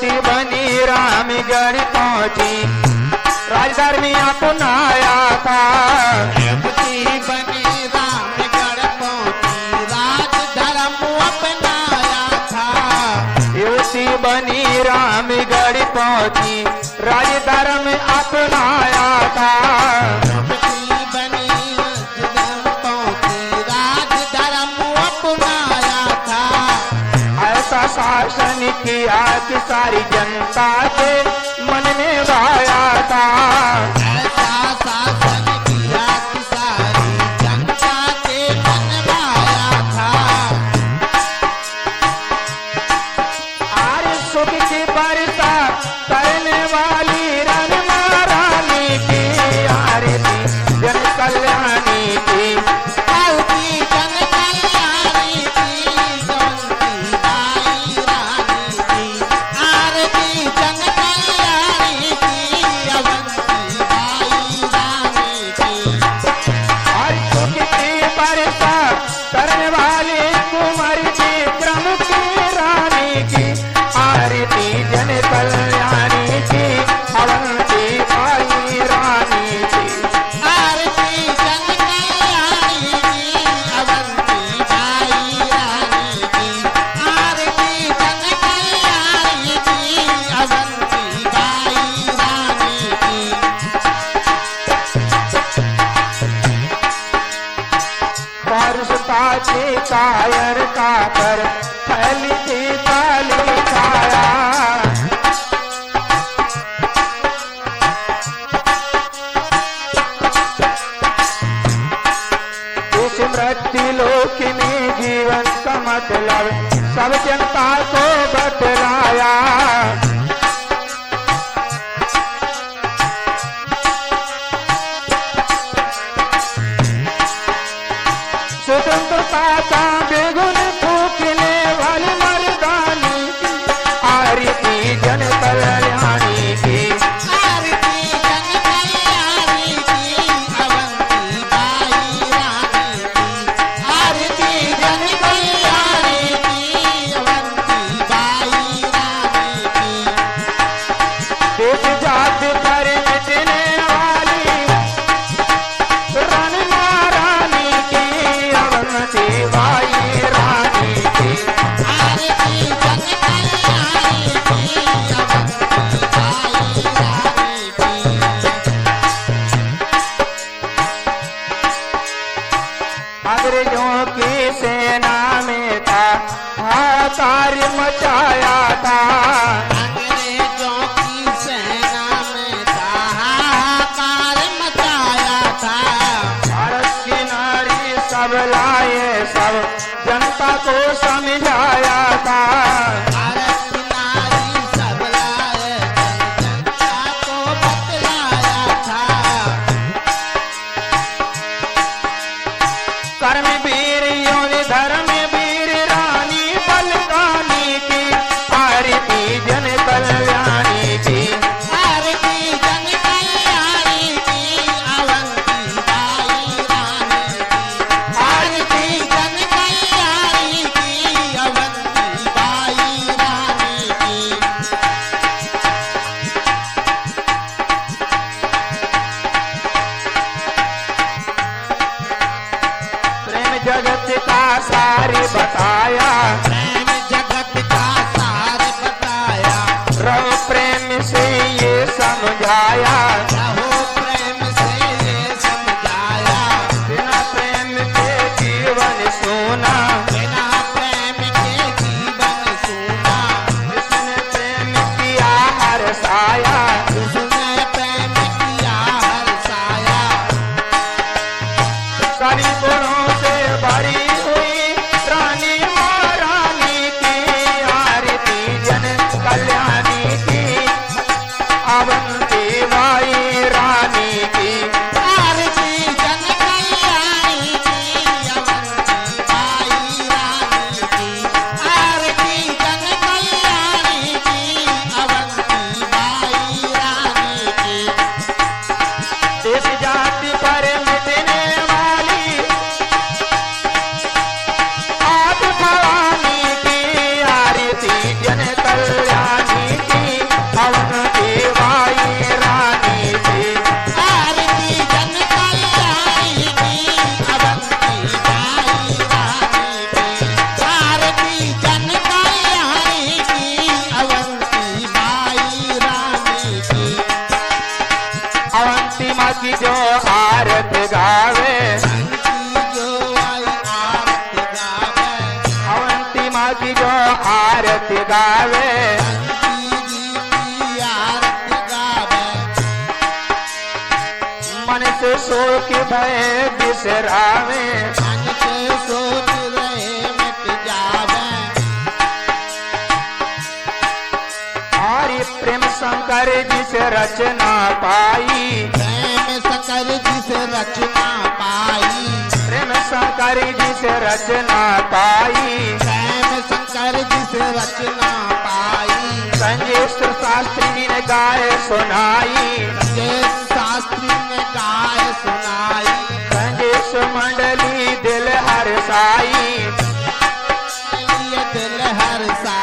युवती बनी रामगढ़ पहुंची, राजधर्मी अपनाया था। युवती बनी रामगढ़ पहुंची, राजधर्म अपनाया था। युवती बनी रामगढ़ पहुंची, राजधर्म अपनाया था। युवती बनी रामगढ़ पहुंची, राजधर्म अपनाया था। ऐसा शासन किया कि सारी जनता के मन में भाया था। ऐसा शासन किया कि सारी जनता के मन भाया था। आर्य सुख की वर्षा करने वाली रन महारानी की आरती जन कल्याणी की। आरती जन कल्याणी की, अवंती बाई रानी की। आरती जन कल्याणी की, अवंती बाई रानी की। आर्य सुख की वर्षा करने वाली कुमारी विक्रम की रानी की आरती जन कल्याणी की, अवंती बाई रानी की। आरती जन कल्याणी की, अवंती बाई रानी की। आरती जन कल्याणी की, अवंती बाई रानी की। परसता के कायर का कर फैली थी काली छाया। इस मृत्यु लोक में जीवन का मतलब सब जनता को बतलाया। स्वतंत्रता का बेगुन फूकने वाली मर्दानी की आरती जन कल्याणी की। आरती जन कल्याणी की, अवंती बाई रानी की। आरती जन कल्याणी की, अवंती बाई रानी की। देश जात पर मिटने वाली रन महारानी की अवंती बाई रानी की। आरती जन कल्याणी की, अवंती बाई रानी की। अंग्रेजों की सेना में था हाहाकार मचाया था। अंग्रेजों की सेना में था हाहाकार मचाया था। भारत की नारी सब लाए सब जनता को समझाया था। भारत की नारी सब लाए जनता को बतलाया था। कर्म वीर योनि धर्म वीर रानी बलदानी की आरती जन कल्याणी की। आरती जन कल्याणी की, अवंती बाई रानी की। आरती जन कल्याणी की, अवंती बाई रानी की। प्रेम जगत का सारी बताया, प्रेम जगत का सार बताया। रहो प्रेम से ये समझाया। रहो प्रेम से ये समझाया। बिना प्रेम के जीवन सोना, बिना प्रेम के जीवन सूना। जिसने प्रेम किया हर साया। उसने प्रेम किया हर साया। सारी गुणों से भरी हुई रानी आरती गावे बंसी जी की आरती गावे मन से शोक भय बिसरावे मन के सोच रहे मिट जावे और प्रेम शंकर जी से रचना पाई प्रेम शंकर जी से रचना पाई प्रेम शंकर जी से रचना पाई प्रेम शंकर जी से रचना पाई संजय शास्त्री जी ने गाय सुनाई जय शास्त्री ने गाय सुनाई संजय मंडली दिल हर साई ये दिल हर सा